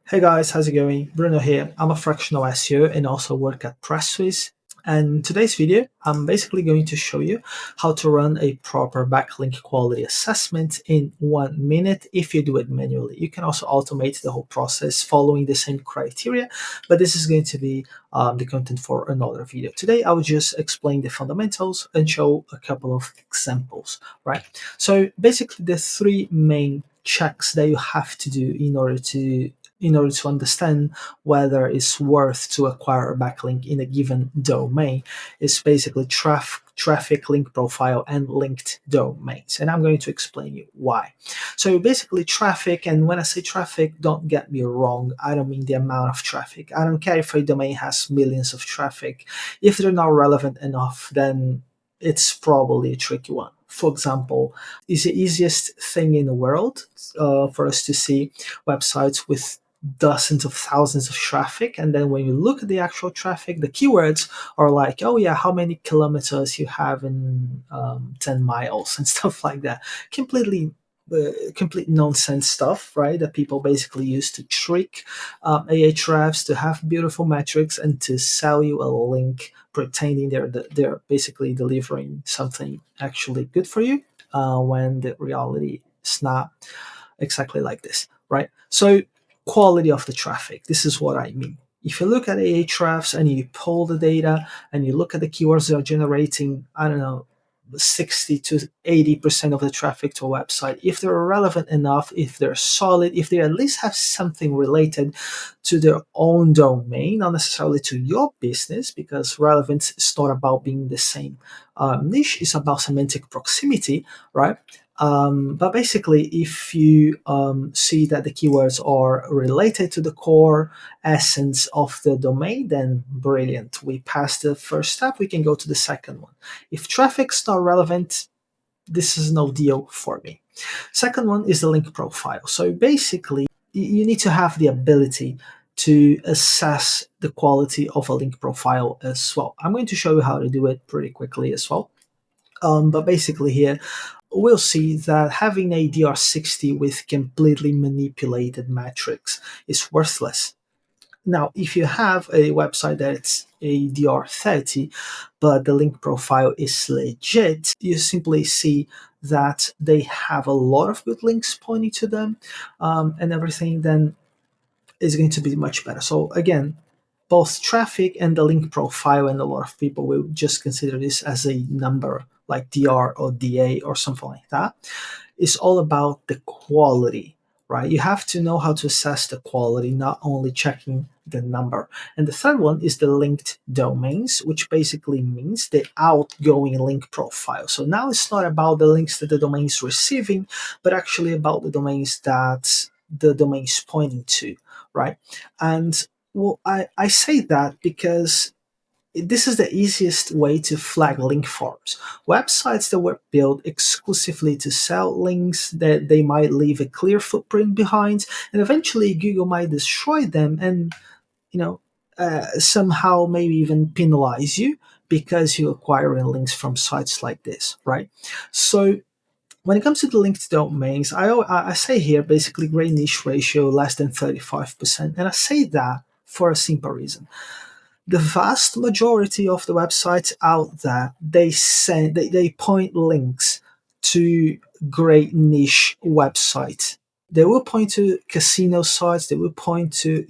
Hey guys, how's it going? Bruno here. I'm a fractional SEO and also work at PressSwiss. And today's video, I'm basically going to show you how to run a proper backlink quality assessment in 1 minute if you do it manually. You can also automate the whole process following the same criteria, but this is going to be the content for another video. Today, I will just explain the fundamentals and show a couple of examples, right? So basically, the three main checks that you have to do in order to understand whether it's worth to acquire a backlink in a given domain is basically traffic, link profile, and linked domains. And I'm going to explain you why. So basically traffic, and when I say traffic, don't get me wrong, I don't mean the amount of traffic. I don't care if a domain has millions of traffic. If they're not relevant enough, then it's probably a tricky one. For example, is the easiest thing in the world for us to see websites with dozens of thousands of traffic, and then when you look at the actual traffic, the keywords are like, oh yeah, how many kilometers you have in 10 miles and stuff like that. Complete nonsense stuff, right, that people basically use to trick Ahrefs to have beautiful metrics and to sell you a link pretending they're basically delivering something actually good for you, when the reality is not exactly like this, right? So quality of the traffic. This is what I mean. If you look at Ahrefs and you pull the data and you look at the keywords that are generating, I don't know, 60 to 80% of the traffic to a website, if they're relevant enough, if they're solid, if they at least have something related to their own domain, not necessarily to your business, because relevance is not about being the same niche, it's about semantic proximity, right? But basically, if you see that the keywords are related to the core essence of the domain, then brilliant. We passed the first step, we can go to the second one. If traffic's not relevant, this is no deal for me. Second one is the link profile. So basically, you need to have the ability to assess the quality of a link profile as well. I'm going to show you how to do it pretty quickly as well. But basically here, we'll see that having a DR60 with completely manipulated metrics is worthless. Now, if you have a website that's a DR30, but the link profile is legit, you simply see that they have a lot of good links pointing to them, and everything, then is going to be much better. So again, both traffic and the link profile, and a lot of people will just consider this as a number like DR or DA or something like that. It's all about the quality, right? You have to know how to assess the quality, not only checking the number. And the third one is the linked domains, which basically means the outgoing link profile. So now it's not about the links that the domain is receiving, but actually about the domains that the domain is pointing to, right? And well, I say that because this is the easiest way to flag link farms. Websites that were built exclusively to sell links, that they might leave a clear footprint behind, and eventually Google might destroy them and, you know, somehow maybe even penalize you because you're acquiring links from sites like this, right? So when it comes to the linked domains, I say here basically great niche ratio less than 35%. And I say that for a simple reason. The vast majority of the websites out there, they point links to great niche websites. They will point to casino sites, they will point to,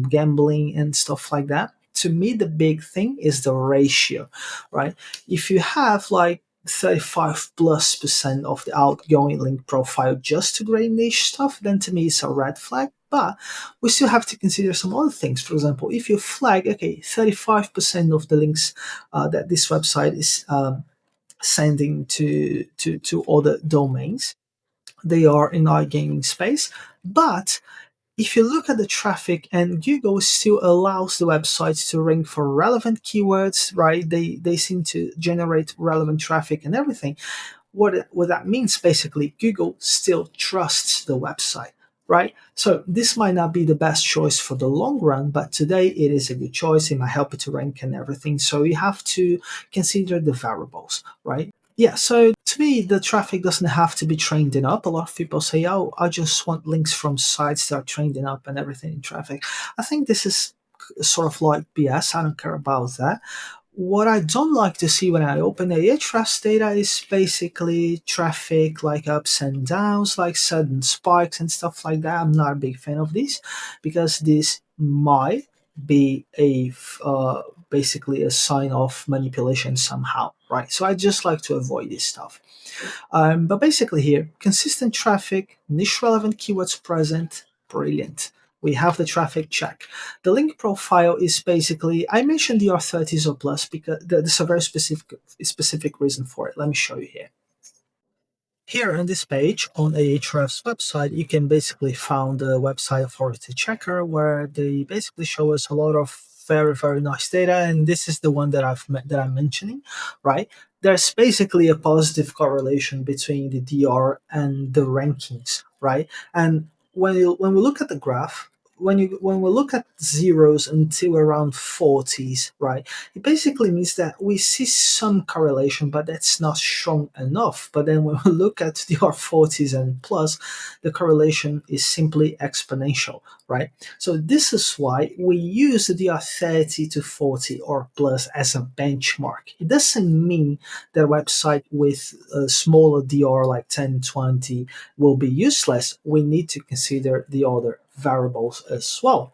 gambling and stuff like that. To me, the big thing is the ratio, right? If you have like 35+% of the outgoing link profile just to great niche stuff, then to me it's a red flag. But we still have to consider some other things. For example, if you flag, okay, 35% of the links that this website is sending to other domains, they are in our gaming space. But if you look at the traffic, and Google still allows the websites to rank for relevant keywords, right? They seem to generate relevant traffic and everything. What that means, basically, Google still trusts the website, right? So this might not be the best choice for the long run, but today it is a good choice. It might help you to rank and everything. So you have to consider the variables, right? Yeah, so to me, the traffic doesn't have to be trained up. A lot of people say, "Oh, I just want links from sites that are trained up and everything in traffic." I think this is sort of like BS. I don't care about that. What I don't like to see when I open Ahrefs data is basically traffic like ups and downs, like sudden spikes and stuff like that. I'm not a big fan of this because this might be basically a sign of manipulation somehow, right? So I just like to avoid this stuff. But basically, here, consistent traffic, niche relevant keywords present, brilliant. We have the traffic check. The link profile is basically, I mentioned the R30s or plus because there's a very specific reason for it. Let me show you here. Here on this page on Ahrefs website, you can basically find the website authority checker where they basically show us a lot of very nice data, and this is the one that I'm mentioning, right? There's basically a positive correlation between the DR and the rankings, right? And when we look at the graph, when we look at zeros until around 40s, right? It basically means that we see some correlation, but that's not strong enough. But then when we look at the R40s and plus, the correlation is simply exponential, right? So this is why we use the R30 to 40 or plus as a benchmark. It doesn't mean that a website with a smaller DR like 10, 20 will be useless. We need to consider the other variables as well.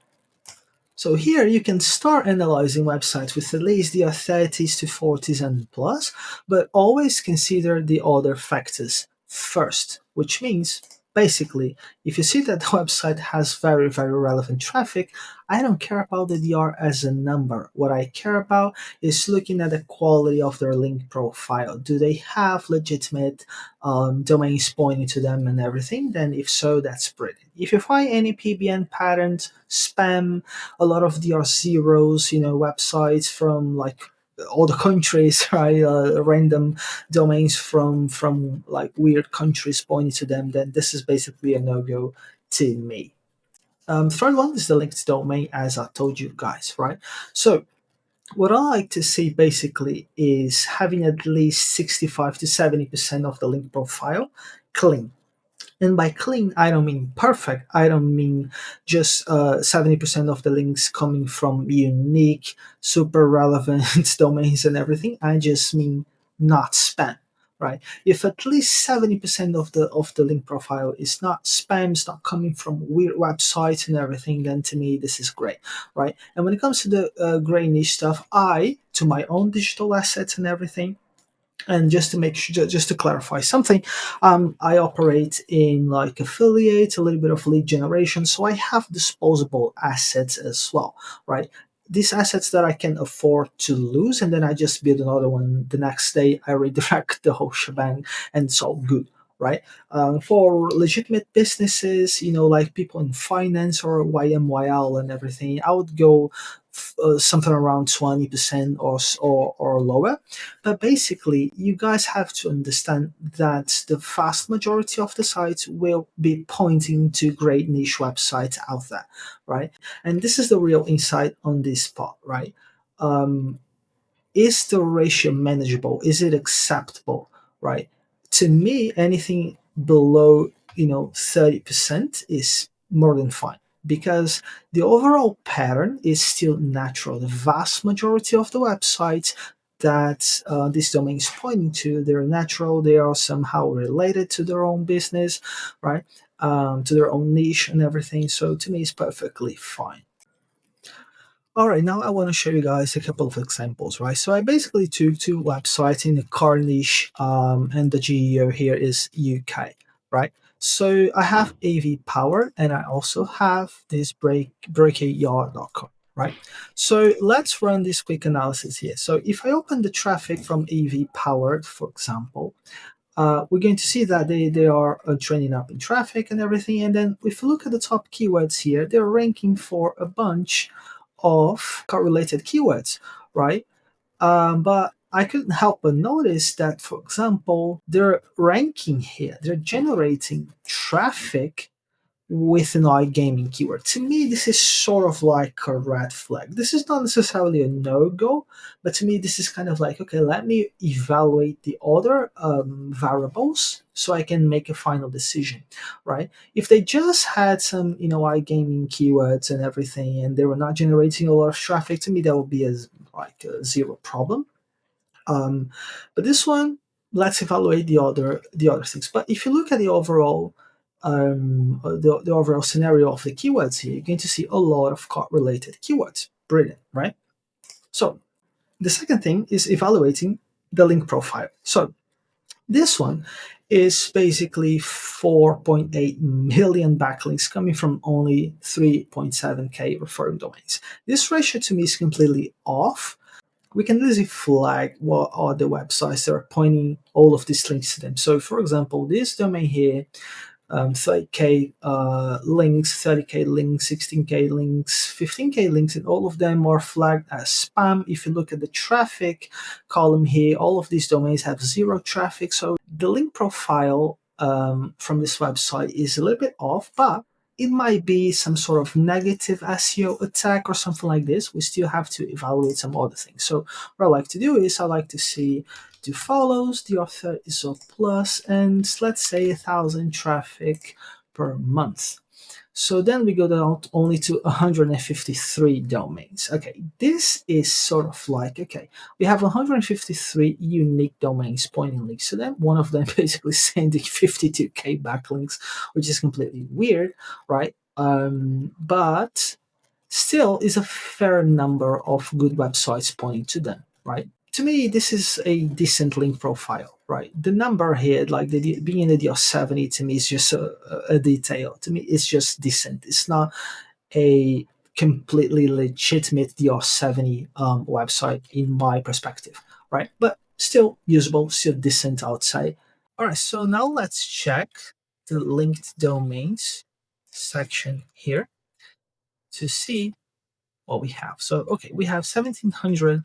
So here you can start analyzing websites with at least the 30s to 40s and plus, but always consider the other factors first, which means basically if you see that the website has very relevant traffic, I don't care about the DR as a number. What I care about is looking at the quality of their link profile. Do they have legitimate domains pointing to them and everything? Then if so, that's brilliant. If you find any PBN patterns, spam, a lot of DR zeros, websites from like all the countries, right? Random domains from like weird countries pointing to them, then this is basically a no go to me. Third one is the linked domain, as I told you guys, right? So what I like to see basically is having at least 65 to 70% of the link profile clean. And by clean, I don't mean perfect. I don't mean just 70% of the links coming from unique, super relevant domains and everything. I just mean not spam, right? If at least 70% of the link profile is not spam, it's not coming from weird websites and everything, then to me this is great, right? And when it comes to the gray niche stuff, to my own digital assets and everything, and just to make sure, just to clarify something, I operate in like affiliate, a little bit of lead generation, so I have disposable assets as well, right? These assets that I can afford to lose, and then I just build another one the next day. I redirect the whole shebang, and it's all good, right? For legitimate businesses, like people in finance or YMYL and everything, I would go something around 20% or lower. But basically, you guys have to understand that the vast majority of the sites will be pointing to great niche websites out there, right? And this is the real insight on this part, right? Um, is the ratio manageable? Is it acceptable, right? To me, anything below 30% is more than fine because the overall pattern is still natural. The vast majority of the websites that this domain is pointing to, they're natural. They are somehow related to their own business, right? To their own niche and everything. So to me, it's perfectly fine. All right, now I want to show you guys a couple of examples, right? So I basically took two websites in the car niche, and the geo here is UK, right? So I have AV Power, and I also have this breakyard.com, right? So let's run this quick analysis here. So if I open the traffic from AV Powered, for example, we're going to see that they are trending up in traffic and everything. And then if you look at the top keywords here, they're ranking for a bunch of correlated keywords, right? But I couldn't help but notice that, for example, they're ranking here, they're generating traffic with an iGaming keyword. To me, this is sort of like a red flag. This is not necessarily a no go, but to me, this is kind of like, okay, let me evaluate the other variables so I can make a final decision, right? If they just had some, iGaming keywords and everything, and they were not generating a lot of traffic, to me, that would be like a zero problem. um, but this one, let's evaluate the other things. But if you look at the overall the overall scenario of the keywords here, you're going to see a lot of cart related keywords. Brilliant, right? So the second thing is evaluating the link profile. So this one is basically 4.8 million backlinks coming from only 3.7k referring domains. This ratio to me is completely off. We can easily flag what are the websites that are pointing all of these links to them. So, for example, this domain here, 30k links, 30k links, 16k links, 15k links, and all of them are flagged as spam. If you look at the traffic column here, all of these domains have zero traffic. So the link profile from this website is a little bit off, but it might be some sort of negative SEO attack or something like this. We still have to evaluate some other things. So what I like to do is I like to see do follows, the author is a plus, and let's say 1,000 traffic per month. So then we go down only to 153 domains. Okay, this is sort of like, okay, we have 153 unique domains pointing links to them. One of them basically sending 52k backlinks, which is completely weird, right? But still is a fair number of good websites pointing to them, right? To me, this is a decent link profile, right? The number here, like being in the DR70, to me is just a detail. To me, it's just decent. It's not a completely legitimate DR70 website in my perspective, right? But still usable, still decent outside. All right, so now let's check the linked domains section here to see what we have. So, okay, we have 1700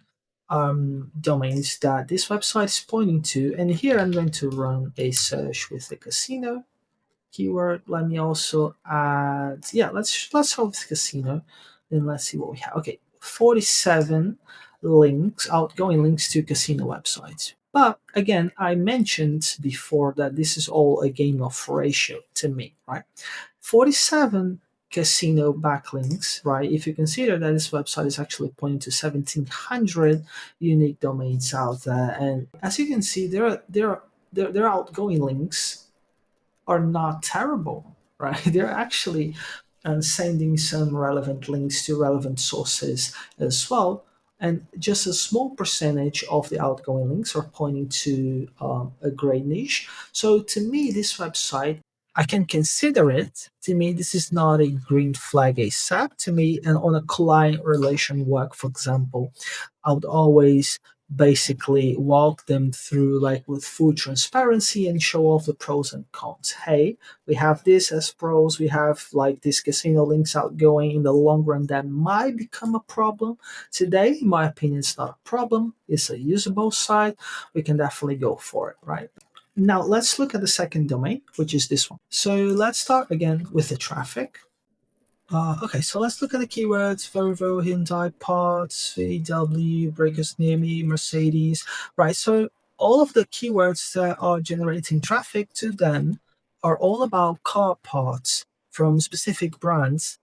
domains that this website is pointing to. And here I'm going to run a search with the casino keyword. Let me also add, yeah, let's start with casino. Then let's see what we have. Okay, 47 links, outgoing links to casino websites. But again, I mentioned before that this is all a game of ratio to me, right? 47 casino backlinks, right? If you consider that this website is actually pointing to 1,700 unique domains out there, and as you can see, their outgoing links are not terrible, right? They're actually sending some relevant links to relevant sources as well. And just a small percentage of the outgoing links are pointing to a great niche. So to me, this website, I can consider it. To me, this is not a green flag ASAP. To me, and on a client relation work, for example, I would always basically walk them through like with full transparency and show off the pros and cons. Hey, we have this as pros, we have like this casino links outgoing. In the long run that might become a problem. Today, in my opinion, it's not a problem. It's a usable site. We can definitely go for it, right? Now let's look at the second domain, which is this one. So let's start again with the traffic. Okay, so let's look at the keywords: Volvo, Hyundai, parts, VW, breakers near me, Mercedes. Right, so all of the keywords that are generating traffic to them are all about car parts from specific brands,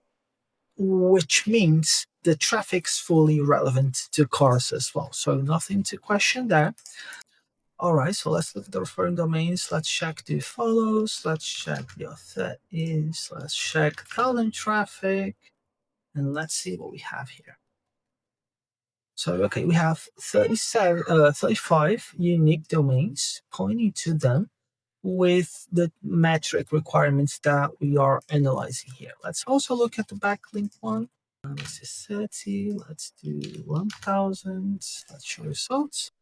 which means the traffic's fully relevant to cars as well. So nothing to question there. All right, so let's look at the referring domains. Let's check the follows. Let's check the author is. Let's check column traffic. And let's see what we have here. So, okay, we have 35 unique domains pointing to them with the metric requirements that we are analyzing here. Let's also look at the backlink one. This is 30. Let's do 1000. Let's show results.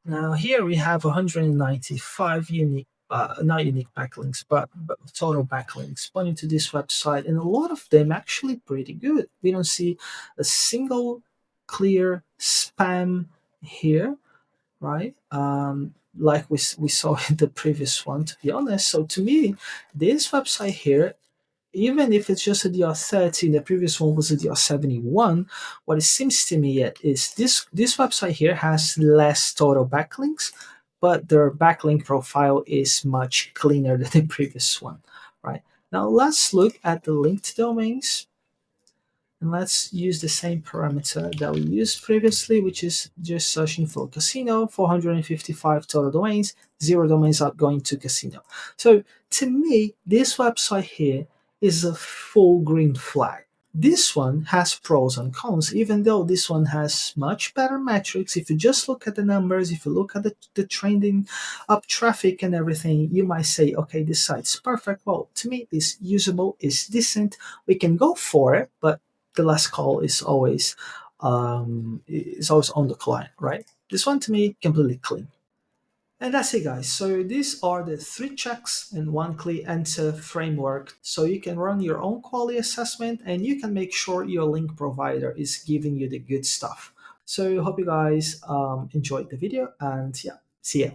Now here we have 195 unique, not unique backlinks, but total backlinks pointing to this website, and a lot of them actually pretty good. We don't see a single clear spam here, right? Like we saw in the previous one, to be honest. So to me, this website here even if it's just a DR30 and the previous one was a DR71, what it seems to me yet is this website here has less total backlinks, but their backlink profile is much cleaner than the previous one, right? Now let's look at the linked domains, and let's use the same parameter that we used previously, which is just searching for casino, 455 total domains, 0 domains outgoing to casino. So to me, this website here is a full green flag. This one has pros and cons, even though this one has much better metrics. If you just look at the numbers, if you look at the trending up traffic and everything, you might say, okay, this site's perfect. Well, to me, it's usable, it's decent. We can go for it, but the last call is always on the client, right? This one to me completely clean. And that's it, guys. So these are the 3 checks and 1 click enter framework. So you can run your own quality assessment and you can make sure your link provider is giving you the good stuff. So hope you guys enjoyed the video, and yeah, see ya.